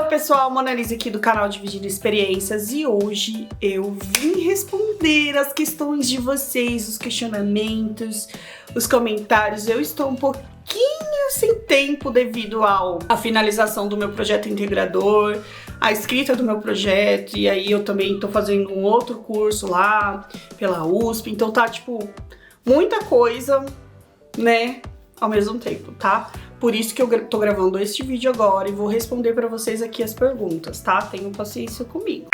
Hello pessoal, Mona Lisa aqui do canal Dividindo Experiências e hoje eu vim responder as questões de vocês, os questionamentos, os comentários. Eu estou um pouquinho sem tempo devido à finalização do meu projeto integrador, a escrita do meu projeto, e aí eu também tô fazendo um outro curso lá pela USP, então tá tipo muita coisa, né, ao mesmo tempo, tá? Por isso que eu tô gravando este vídeo agora e vou responder pra vocês aqui as perguntas, tá? Tenham paciência comigo.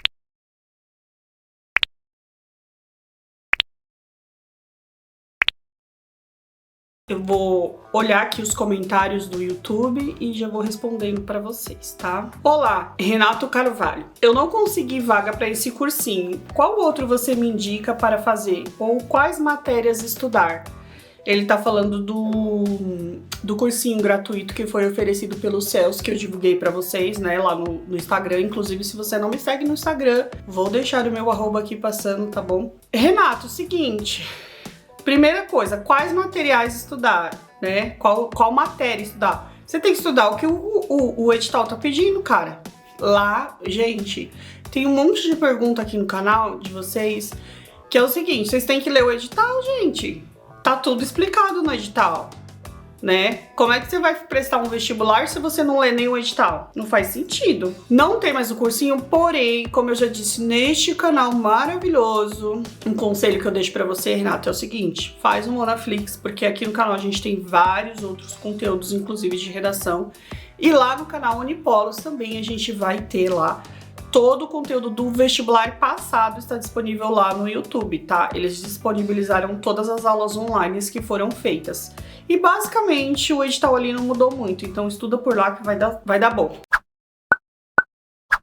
Eu vou olhar aqui os comentários do YouTube e já vou respondendo pra vocês, tá? Olá, Renato Carvalho. Eu não consegui vaga pra esse cursinho. Qual outro você me indica para fazer? Ou quais matérias estudar? Ele tá falando do cursinho gratuito que foi oferecido pelo Cels, que eu divulguei pra vocês, né, lá no Instagram. Inclusive, se você não me segue no Instagram, vou deixar o meu arroba aqui passando, tá bom? Renato, seguinte, primeira coisa, quais materiais estudar, né? Qual matéria estudar? Você tem que estudar o que o edital tá pedindo, cara. Lá, gente, tem um monte de pergunta aqui no canal de vocês, que é o seguinte, vocês têm que ler o edital, gente. Tá tudo explicado no edital, né? Como é que você vai prestar um vestibular se você não lê nenhum edital? Não faz sentido. Não tem mais o cursinho, porém, como eu já disse neste canal maravilhoso, um conselho que eu deixo pra você, Renato, é o seguinte: faz um Monaflix, porque aqui no canal a gente tem vários outros conteúdos, inclusive de redação, e lá no canal Unipolos também a gente vai ter lá todo o conteúdo do vestibular passado, está disponível lá no YouTube, tá? Eles disponibilizaram todas as aulas online que foram feitas. E basicamente o edital ali não mudou muito, então estuda por lá que vai dar bom.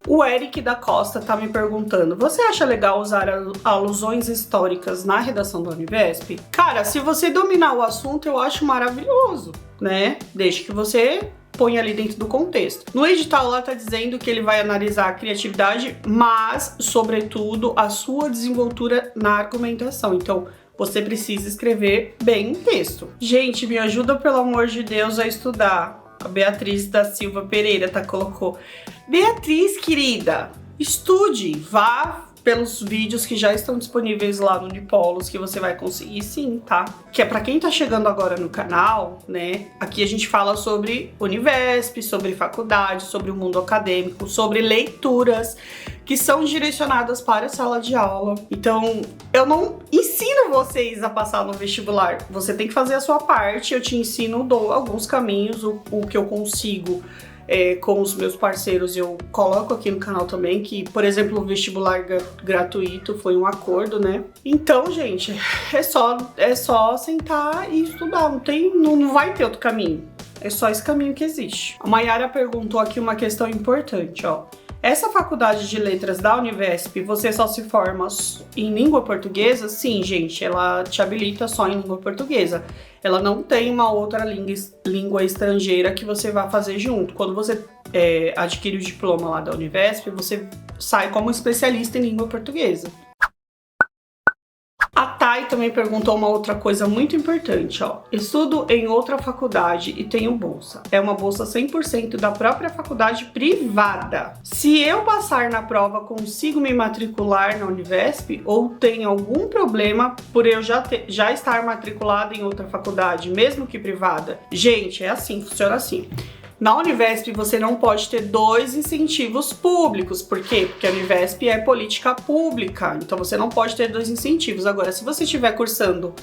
O Eric da Costa tá me perguntando: você acha legal usar alusões históricas na redação da Univesp? Cara, se você dominar o assunto, eu acho maravilhoso, né? Desde que você põe ali dentro do contexto. No edital lá tá dizendo que ele vai analisar a criatividade, mas, sobretudo, a sua desenvoltura na argumentação. Então, você precisa escrever bem um texto. Gente, me ajuda, pelo amor de Deus, a estudar. A Beatriz da Silva Pereira colocou. Beatriz, querida, estude, vá pelos vídeos que já estão disponíveis lá no Unipolos, que você vai conseguir sim, tá? Que é pra quem tá chegando agora no canal, né? Aqui a gente fala sobre Univesp, sobre faculdade, sobre o mundo acadêmico, sobre leituras que são direcionadas para a sala de aula. Então, eu não ensino vocês a passar no vestibular. Você tem que fazer a sua parte, eu te ensino, dou alguns caminhos, o que eu consigo. Com os meus parceiros eu coloco aqui no canal também, que, por exemplo, o vestibular gratuito foi um acordo, né? Então, gente, é só sentar e estudar, não vai ter outro caminho. É só esse caminho que existe. A Mayara perguntou aqui uma questão importante, ó. Essa faculdade de letras da Univesp, você só se forma em língua portuguesa? Sim, gente, ela te habilita só em língua portuguesa. Ela não tem uma outra língua estrangeira que você vai fazer junto. Quando você adquire o diploma lá da Univesp, você sai como especialista em língua portuguesa. A Thay também perguntou uma outra coisa muito importante, ó. Estudo em outra faculdade e tenho bolsa. É uma bolsa 100% da própria faculdade privada. Se eu passar na prova, consigo me matricular na Univesp ou tem algum problema por eu já estar matriculada em outra faculdade, mesmo que privada? Gente, é assim, funciona assim. Na Univesp você não pode ter dois incentivos públicos. Por quê? Porque a Univesp é política pública, então você não pode ter dois incentivos. Agora, se você estiver cursando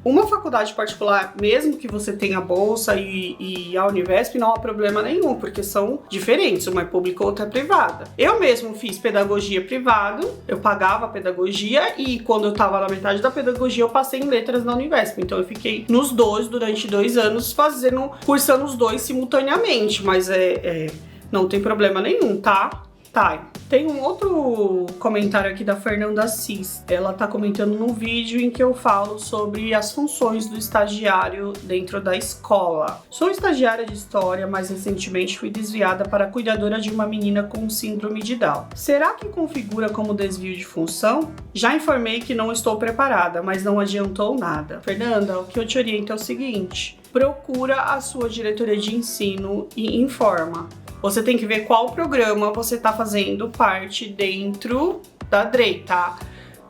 uma faculdade particular, mesmo que você tenha bolsa e a Univesp, não há problema nenhum, porque são diferentes, uma é pública, outra é privada. Eu mesmo fiz pedagogia privada, eu pagava a pedagogia e quando eu tava na metade da pedagogia eu passei em letras na Univesp, então eu fiquei nos dois durante 2 anos cursando os dois simultaneamente, mas não tem problema nenhum, tá? Tá, tem um outro comentário aqui da Fernanda Assis. Ela tá comentando num vídeo em que eu falo sobre as funções do estagiário dentro da escola. Sou estagiária de história, mas recentemente fui desviada para cuidadora de uma menina com síndrome de Down. Será que configura como desvio de função? Já informei que não estou preparada, mas não adiantou nada. Fernanda, o que eu te oriento é o seguinte: procura a sua diretoria de ensino e informa. Você tem que ver qual programa você tá fazendo parte dentro da DREI, tá?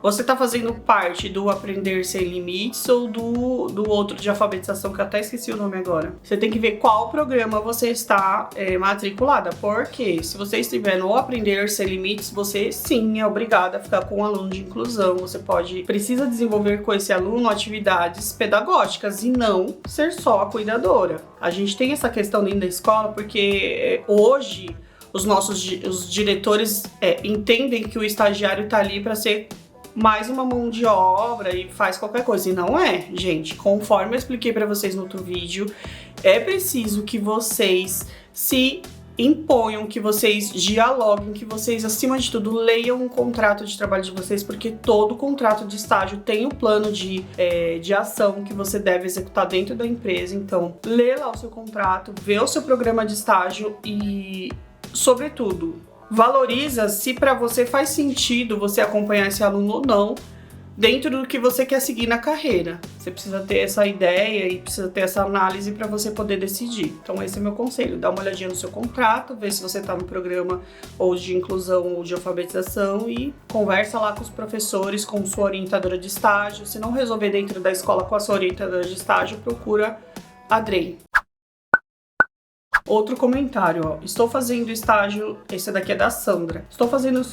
Você tá fazendo parte do Aprender Sem Limites ou do outro de alfabetização, que eu até esqueci o nome agora. Você tem que ver qual programa você está matriculada, porque se você estiver no Aprender Sem Limites, você sim é obrigada a ficar com um aluno de inclusão. Você precisa desenvolver com esse aluno atividades pedagógicas e não ser só a cuidadora. A gente tem essa questão dentro da escola porque hoje os diretores entendem que o estagiário tá ali para ser mais uma mão de obra e faz qualquer coisa. E não é, gente. Conforme eu expliquei pra vocês no outro vídeo, é preciso que vocês se imponham, que vocês dialoguem, que vocês, acima de tudo, leiam o contrato de trabalho de vocês, porque todo contrato de estágio tem um plano de ação que você deve executar dentro da empresa. Então, lê lá o seu contrato, vê o seu programa de estágio e, sobretudo, valoriza se para você faz sentido você acompanhar esse aluno ou não dentro do que você quer seguir na carreira. Você precisa ter essa ideia e precisa ter essa análise para você poder decidir. Então esse é meu conselho, dá uma olhadinha no seu contrato, vê se você está no programa ou de inclusão ou de alfabetização e conversa lá com os professores, com sua orientadora de estágio. Se não resolver dentro da escola com a sua orientadora de estágio, procura a DREI. Outro comentário, ó. Estou fazendo estágio, esse daqui é da Sandra. Estou fazendo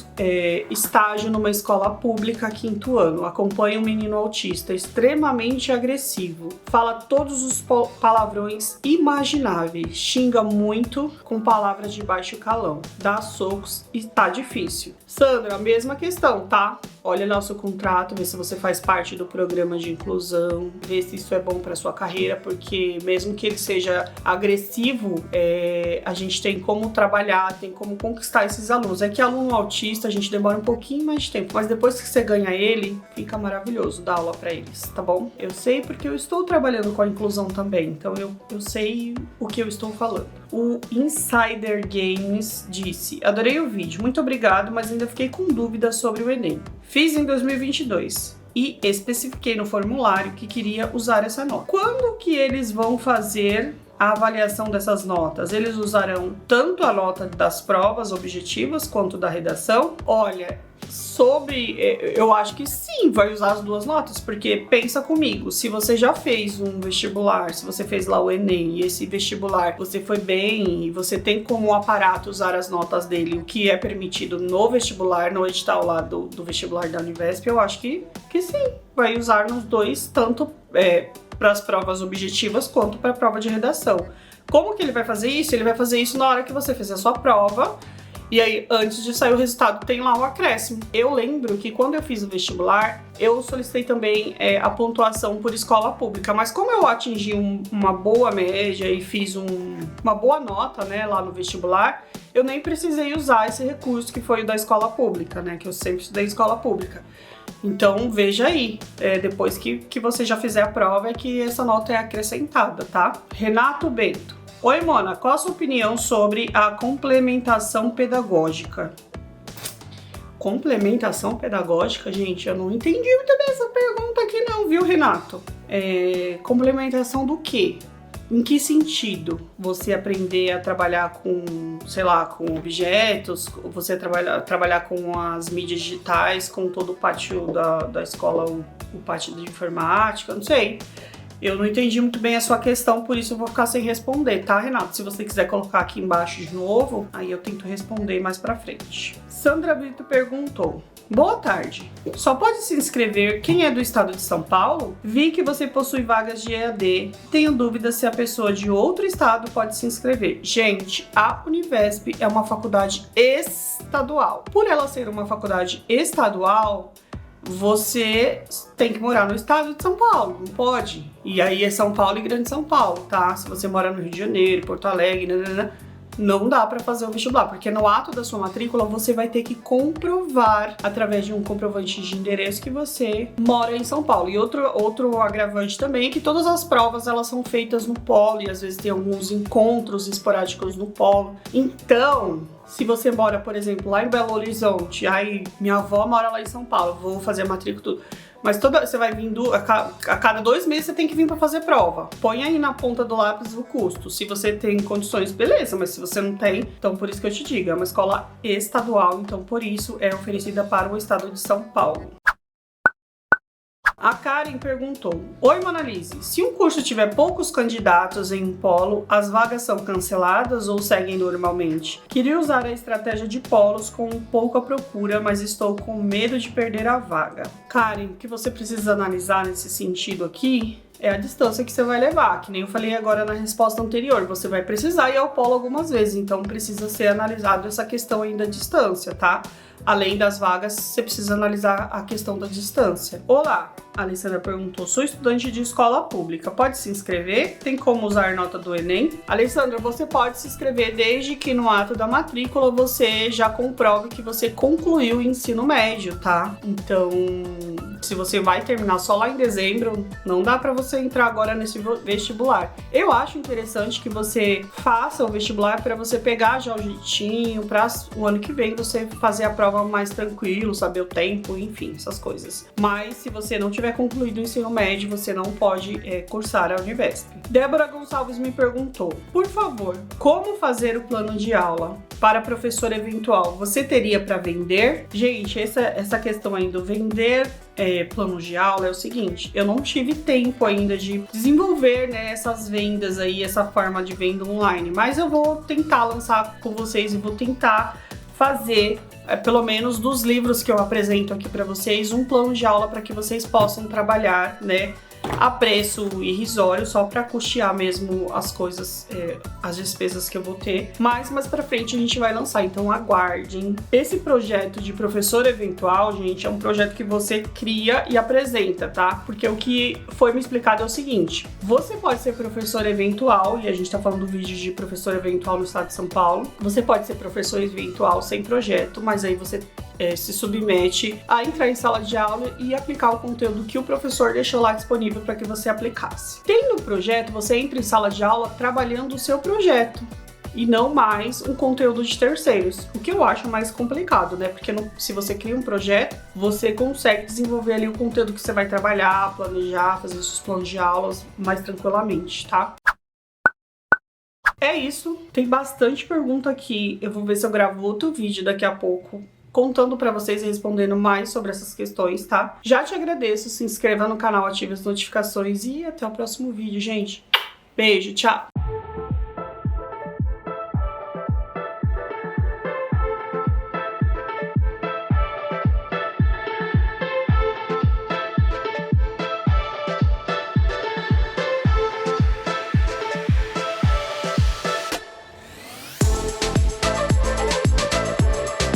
estágio numa escola pública, 5º ano. Acompanho um menino autista extremamente agressivo. Fala todos os palavrões imagináveis. Xinga muito com palavras de baixo calão. Dá socos e tá difícil. Sandra, a mesma questão, tá? Olha lá o seu contrato, vê se você faz parte do programa de inclusão, vê se isso é bom para sua carreira, porque mesmo que ele seja agressivo, a gente tem como trabalhar, tem como conquistar esses alunos. É que aluno autista a gente demora um pouquinho mais de tempo, mas depois que você ganha ele, fica maravilhoso dar aula para eles, tá bom? Eu sei porque eu estou trabalhando com a inclusão também, então eu sei o que eu estou falando. O Insider Games disse: adorei o vídeo, muito obrigado, mas ainda fiquei com dúvidas sobre o Enem. Fiz em 2022 e especifiquei no formulário que queria usar essa nota. Quando que eles vão fazer a avaliação dessas notas? Eles usarão tanto a nota das provas objetivas quanto da redação? Olha, eu acho que sim, vai usar as duas notas, porque pensa comigo, se você já fez um vestibular, se você fez lá o Enem e esse vestibular você foi bem e você tem como aparato usar as notas dele, o que é permitido no vestibular, no edital lá do vestibular da Univesp, eu acho que sim, vai usar nos dois, tanto para as provas objetivas quanto para a prova de redação. Como que ele vai fazer isso? Ele vai fazer isso na hora que você fizer a sua prova. E aí, antes de sair o resultado, tem lá o acréscimo. Eu lembro que quando eu fiz o vestibular, eu solicitei também a pontuação por escola pública. Mas como eu atingi uma boa média e fiz uma boa nota, né, lá no vestibular, eu nem precisei usar esse recurso que foi o da escola pública, né, que eu sempre estudei em escola pública. Então, veja aí, depois que você já fizer a prova, é que essa nota é acrescentada, tá? Renato Bento. Oi, Mona, qual a sua opinião sobre a complementação pedagógica? Complementação pedagógica, gente, eu não entendi muito dessa pergunta aqui não, viu, Renato? Complementação do quê? Em que sentido? Você aprender a trabalhar com, sei lá, com objetos, você trabalhar com as mídias digitais, com todo o pátio da escola, o pátio de informática, não sei. Eu não entendi muito bem a sua questão, por isso eu vou ficar sem responder, tá, Renato? Se você quiser colocar aqui embaixo de novo, aí eu tento responder mais pra frente. Sandra Brito perguntou: boa tarde, só pode se inscrever quem é do estado de São Paulo? Vi que você possui vagas de EAD. Tenho dúvida se a pessoa de outro estado pode se inscrever. Gente, a Univesp é uma faculdade estadual. Por ela ser uma faculdade estadual, você tem que morar no estado de São Paulo, não pode. E aí é São Paulo e Grande São Paulo, tá? Se você mora no Rio de Janeiro, Porto Alegre, não dá para fazer o vestibular, porque no ato da sua matrícula você vai ter que comprovar, através de um comprovante de endereço, que você mora em São Paulo. E outro agravante também é que todas as provas elas são feitas no polo, e às vezes tem alguns encontros esporádicos no polo. Então, se você mora, por exemplo, lá em Belo Horizonte, aí minha avó mora lá em São Paulo, vou fazer a matrícula tudo. Mas você vai vindo, a cada 2 meses você tem que vir para fazer prova. Põe aí na ponta do lápis o custo. Se você tem condições, beleza, mas se você não tem, então por isso que eu te digo, é uma escola estadual, então por isso é oferecida para o estado de São Paulo. A Karen perguntou: Oi, Monalise, se um curso tiver poucos candidatos em um polo, as vagas são canceladas ou seguem normalmente? Queria usar a estratégia de polos com pouca procura, mas estou com medo de perder a vaga. Karen, o que você precisa analisar nesse sentido aqui é a distância que você vai levar, que nem eu falei agora na resposta anterior, você vai precisar ir ao polo algumas vezes, então precisa ser analisado essa questão aí da distância, tá? Além das vagas, você precisa analisar a questão da distância. Olá, a Alessandra perguntou: sou estudante de escola pública, pode se inscrever? Tem como usar nota do Enem? Alessandra, você pode se inscrever desde que no ato da matrícula você já comprove que você concluiu o ensino médio, tá? Então, se você vai terminar só lá em dezembro, não dá pra você entrar agora nesse vestibular. Eu acho interessante que você faça o vestibular para você pegar já o jeitinho, para o ano que vem você fazer a prova mais tranquilo, saber o tempo, enfim, essas coisas. Mas se você não tiver concluído o ensino médio, você não pode cursar a Univesp. Débora Gonçalves me perguntou: por favor, como fazer o plano de aula para professor eventual? Você teria para vender? Gente, essa questão aí do vender plano de aula é o seguinte: eu não tive tempo ainda de desenvolver, né, essas vendas aí, essa forma de venda online, mas eu vou tentar lançar com vocês e vou tentar fazer, pelo menos dos livros que eu apresento aqui para vocês, um plano de aula para que vocês possam trabalhar, né, a preço irrisório, só para custear mesmo as coisas, as despesas que eu vou ter. Mas mais para frente a gente vai lançar, então aguardem. Esse projeto de professor eventual, gente, é um projeto que você cria e apresenta, tá? Porque o que foi me explicado é o seguinte: você pode ser professor eventual, e a gente tá falando do vídeo de professor eventual no estado de São Paulo. Você pode ser professor eventual sem projeto, mas aí você se submete a entrar em sala de aula e aplicar o conteúdo que o professor deixou lá disponível para que você aplicasse. Tendo o projeto, você entra em sala de aula trabalhando o seu projeto e não mais um conteúdo de terceiros, o que eu acho mais complicado, né? Porque se você cria um projeto, você consegue desenvolver ali o conteúdo que você vai trabalhar, planejar, fazer seus planos de aulas mais tranquilamente, tá? É isso, tem bastante pergunta aqui, eu vou ver se eu gravo outro vídeo daqui a pouco contando pra vocês e respondendo mais sobre essas questões, tá? Já te agradeço, se inscreva no canal, ative as notificações e até o próximo vídeo, gente. Beijo, tchau!